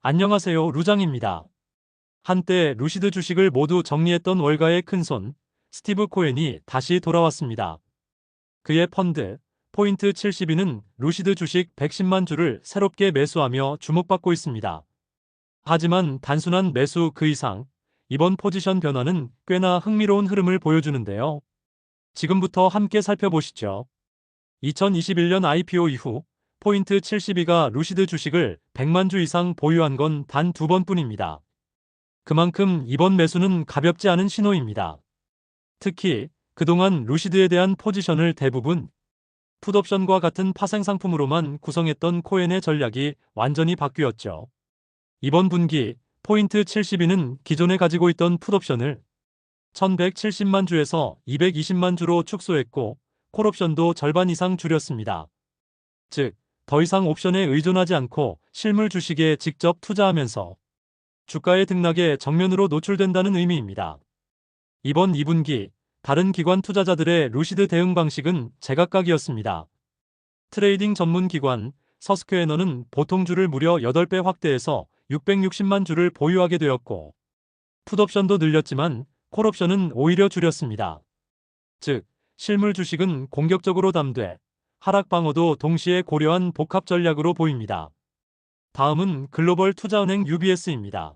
안녕하세요, 루장입니다. 한때 루시드 주식을 모두 정리했던 월가의 큰손, 스티브 코엔이 다시 돌아왔습니다. 그의 펀드, 포인트 72는 루시드 주식 110만 주를 새롭게 매수하며 주목받고 있습니다. 하지만 단순한 매수 그 이상, 이번 포지션 변화는 꽤나 흥미로운 흐름을 보여주는데요. 지금부터 함께 살펴보시죠. 2021년 IPO 이후 포인트 72가 루시드 주식을 100만 주 이상 보유한 건 단 2번뿐입니다. 그만큼 이번 매수는 가볍지 않은 신호입니다. 특히 그동안 루시드에 대한 포지션을 대부분 풋옵션과 같은 파생 상품으로만 구성했던 코엔의 전략이 완전히 바뀌었죠. 이번 분기 포인트 72는 기존에 가지고 있던 풋옵션을 1170만 주에서 220만 주로 축소했고 콜옵션도 절반 이상 줄였습니다. 즉, 더 이상 옵션에 의존하지 않고 실물 주식에 직접 투자하면서 주가의 등락에 정면으로 노출된다는 의미입니다. 이번 2분기 다른 기관 투자자들의 루시드 대응 방식은 제각각이었습니다. 트레이딩 전문 기관 서스퀘어너는 보통 주를 무려 8배 확대해서 660만 주를 보유하게 되었고 풋옵션도 늘렸지만 콜옵션은 오히려 줄였습니다. 즉, 실물 주식은 공격적으로 담되 하락 방어도 동시에 고려한 복합 전략으로 보입니다. 다음은 글로벌 투자은행 UBS입니다.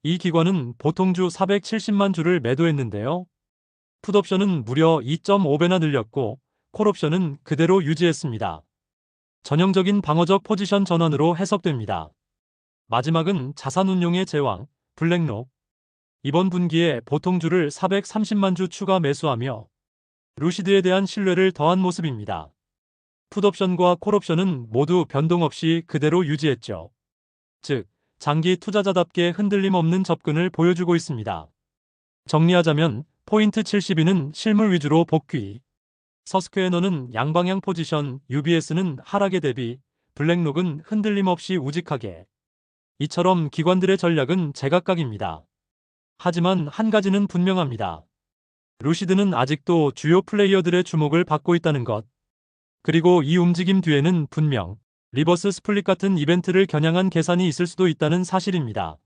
이 기관은 보통주 470만 주를 매도했는데요. 풋옵션은 무려 2.5배나 늘렸고 콜옵션은 그대로 유지했습니다. 전형적인 방어적 포지션 전환으로 해석됩니다. 마지막은 자산운용의 제왕, 블랙록. 이번 분기에 보통주를 430만 주 추가 매수하며 루시드에 대한 신뢰를 더한 모습입니다. 풋옵션과 콜옵션은 모두 변동 없이 그대로 유지했죠. 즉, 장기 투자자답게 흔들림 없는 접근을 보여주고 있습니다. 정리하자면 포인트 72는 실물 위주로 복귀, 서스퀘어너는 양방향 포지션, UBS는 하락에 대비, 블랙록은 흔들림 없이 우직하게. 이처럼 기관들의 전략은 제각각입니다. 하지만 한 가지는 분명합니다. 루시드는 아직도 주요 플레이어들의 주목을 받고 있다는 것. 그리고 이 움직임 뒤에는 분명 리버스 스플릿 같은 이벤트를 겨냥한 계산이 있을 수도 있다는 사실입니다.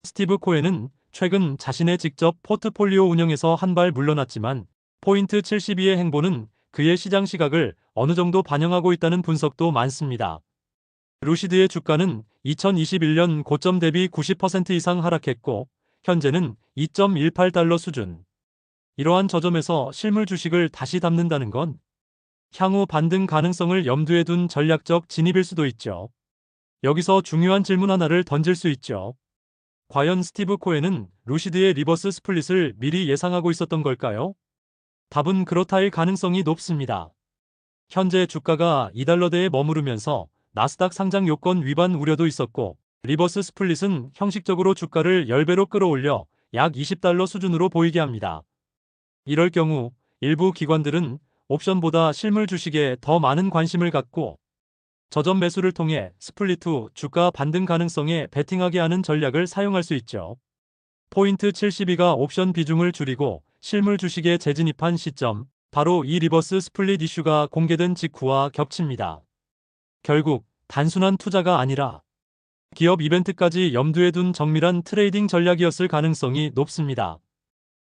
스티브 코엔은 최근 자신의 직접 포트폴리오 운영에서 한 발 물러났지만 포인트 72의 행보는 그의 시장 시각을 어느 정도 반영하고 있다는 분석도 많습니다. 루시드의 주가는 2021년 고점 대비 90% 이상 하락했고 현재는 2.18달러 수준. 이러한 저점에서 실물 주식을 다시 담는다는 건 향후 반등 가능성을 염두에 둔 전략적 진입일 수도 있죠. 여기서 중요한 질문 하나를 던질 수 있죠. 과연 스티브 코엔은 루시드의 리버스 스플릿을 미리 예상하고 있었던 걸까요? 답은 그렇다일 가능성이 높습니다. 현재 주가가 2달러대에 머무르면서 나스닥 상장 요건 위반 우려도 있었고 리버스 스플릿은 형식적으로 주가를 10배로 끌어올려 약 20달러 수준으로 보이게 합니다. 이럴 경우 일부 기관들은 옵션보다 실물 주식에 더 많은 관심을 갖고 저점 매수를 통해 스플릿 후 주가 반등 가능성에 베팅하게 하는 전략을 사용할 수 있죠. 포인트 72가 옵션 비중을 줄이고 실물 주식에 재진입한 시점, 바로 이 리버스 스플릿 이슈가 공개된 직후와 겹칩니다. 결국 단순한 투자가 아니라 기업 이벤트까지 염두에 둔 정밀한 트레이딩 전략이었을 가능성이 높습니다.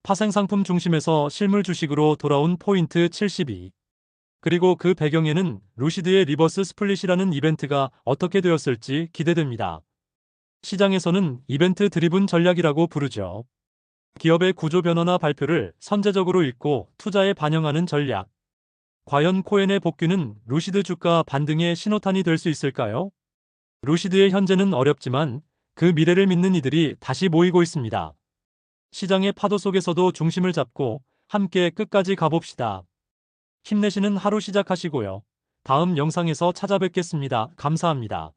파생상품 중심에서 실물 주식으로 돌아온 포인트 72. 그리고 그 배경에는 루시드의 리버스 스플릿이라는 이벤트가 어떻게 되었을지 기대됩니다. 시장에서는 이벤트 드리븐 전략이라고 부르죠. 기업의 구조 변화나 발표를 선제적으로 읽고 투자에 반영하는 전략. 과연 코엔의 복귀는 루시드 주가 반등의 신호탄이 될 수 있을까요? 루시드의 현재는 어렵지만 그 미래를 믿는 이들이 다시 모이고 있습니다. 시장의 파도 속에서도 중심을 잡고 함께 끝까지 가봅시다. 힘내시는 하루 시작하시고요. 다음 영상에서 찾아뵙겠습니다. 감사합니다.